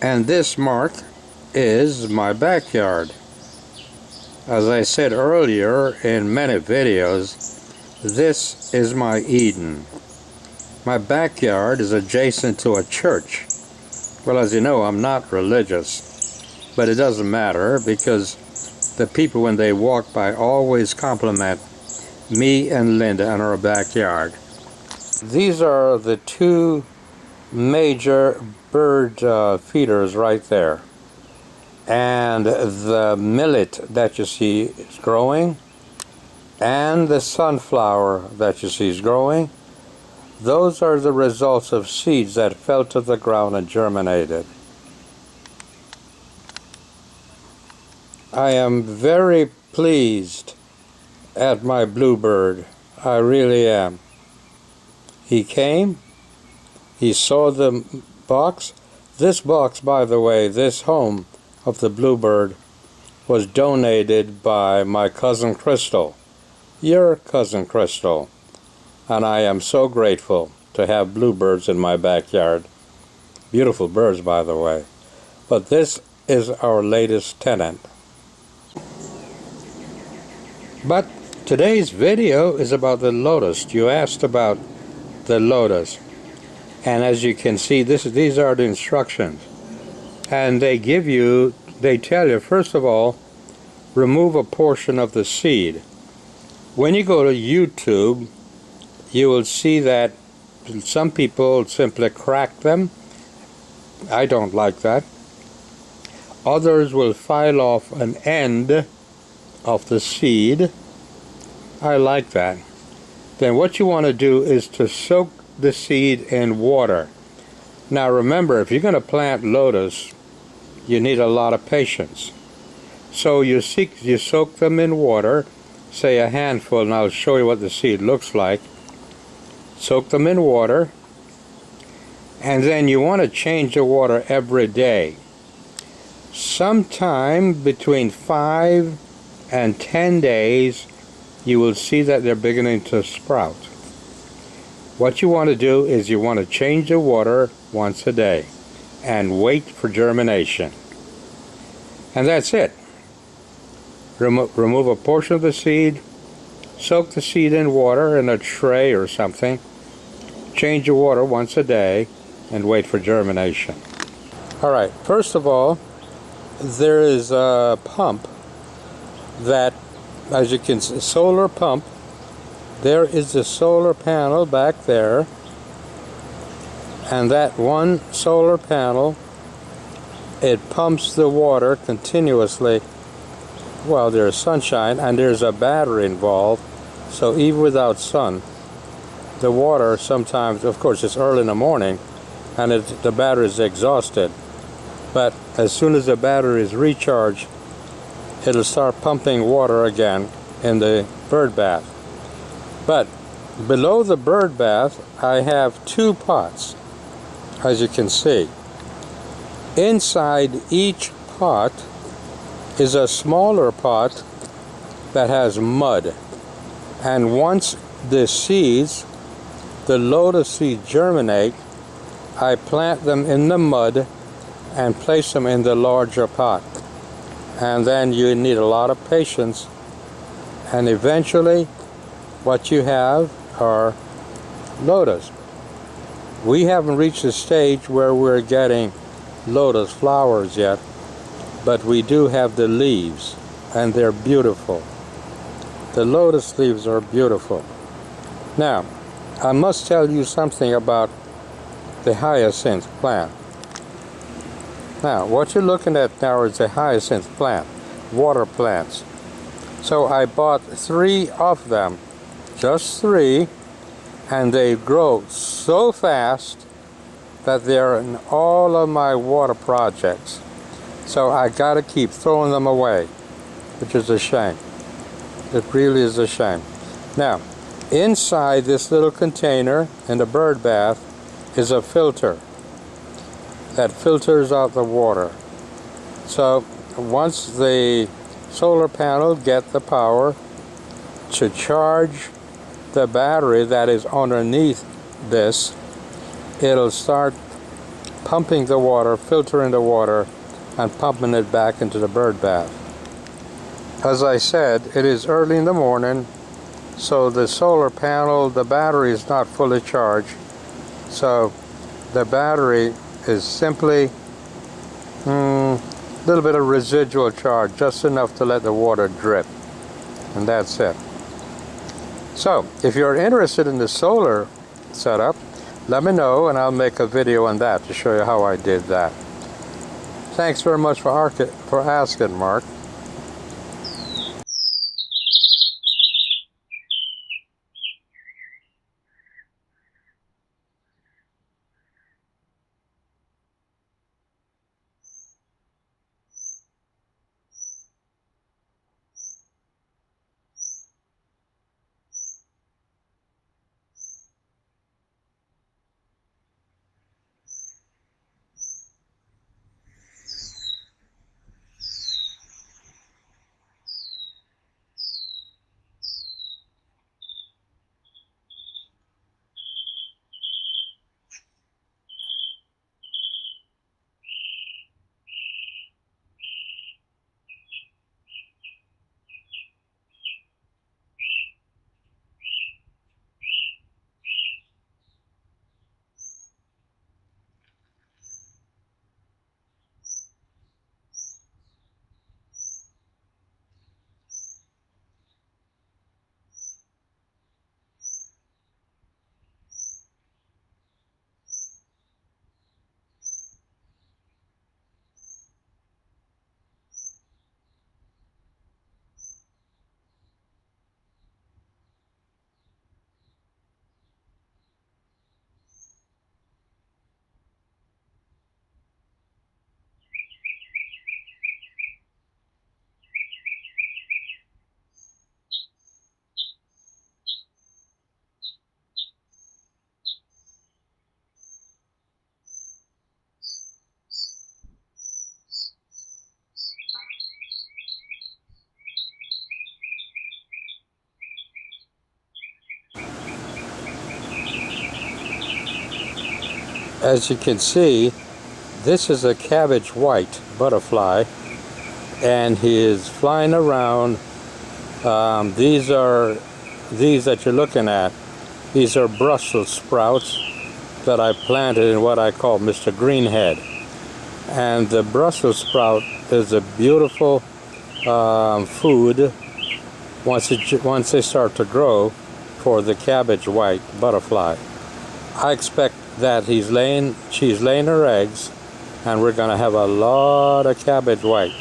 And this mark is my backyard. As I said earlier in many videos, this is my Eden. My backyard is adjacent to a church. Well, as you know, I'm not religious, but it doesn't matter because the people, when they walk by, always compliment me and Linda in our backyard. These are the two major bird feeders right there. And the millet that you see is growing, and the sunflower that you see is growing. Those are the results of seeds that fell to the ground and germinated. I am very pleased at my bluebird. I really am. He came, he saw the box. This box, by the way, this home of the bluebird was donated by my cousin Crystal, your cousin Crystal, and I am so grateful to have bluebirds in my backyard. Beautiful birds, by the way. But this is our latest tenant. But today's video is about the lotus. You asked about the lotus, and as you can see, these are the instructions. And they tell you, first of all, remove a portion of the seed. When you go to YouTube, you will see that some people simply crack them. I don't like that. Others will file off an end of the seed. I like that. Then what you want to do is to soak the seed in water. Now remember, if you're going to plant lotus, you need a lot of patience. So you soak them in water, say a handful, and I'll show you what the seed looks like. Soak them in water, and then you want to change the water every day. Sometime between 5 and 10 days, you will see that they're beginning to sprout. What you want to do is you want to change the water once a day and wait for germination. And that's it. Remove a portion of the seed, soak the seed in water in a tray or something, change the water once a day, and wait for germination. Alright, first of all, there is a pump that, as you can see, solar pump. There is the solar panel back there, and that one solar panel, it pumps the water continuously while there's sunshine, and there's a battery involved, so even without sun, the water sometimes, of course it's early in the morning and the battery is exhausted, but as soon as the battery is recharged, it'll start pumping water again in the bird bath. But below the bird bath, I have two pots, as you can see. Inside each pot is a smaller pot that has mud. And once the seeds, the lotus seeds, germinate, I plant them in the mud and place them in the larger pot. And then you need a lot of patience, and eventually what you have are lotus. We haven't reached the stage where we're getting lotus flowers yet, but we do have the leaves, and they're beautiful. The lotus leaves are beautiful. Now, I must tell you something about the hyacinth plant. Now, what you're looking at now is a hyacinth plant, water plants. So I bought 3 of them, just 3, and they grow so fast that they're in all of my water projects. So I gotta keep throwing them away, which is a shame. It really is a shame. Now, inside this little container in the bird bath is a filter that filters out the water. So once the solar panel get the power to charge the battery that is underneath this, it'll start pumping the water, filtering the water, and pumping it back into the bird bath. As I said, it is early in the morning, so the solar panel, the battery is not fully charged. So the battery is simply a little bit of residual charge, just enough to let the water drip. And that's it. So if you're interested in the solar setup, let me know and I'll make a video on that to show you how I did that. Thanks very much for asking, Mark. As you can see, this is a cabbage white butterfly, and he is flying around. These that you're looking at, these are Brussels sprouts that I planted in what I call Mr. Greenhead. And the Brussels sprout is a beautiful food once they start to grow for the cabbage white butterfly. I expect that she's laying her eggs, and we're going to have a lot of cabbage white.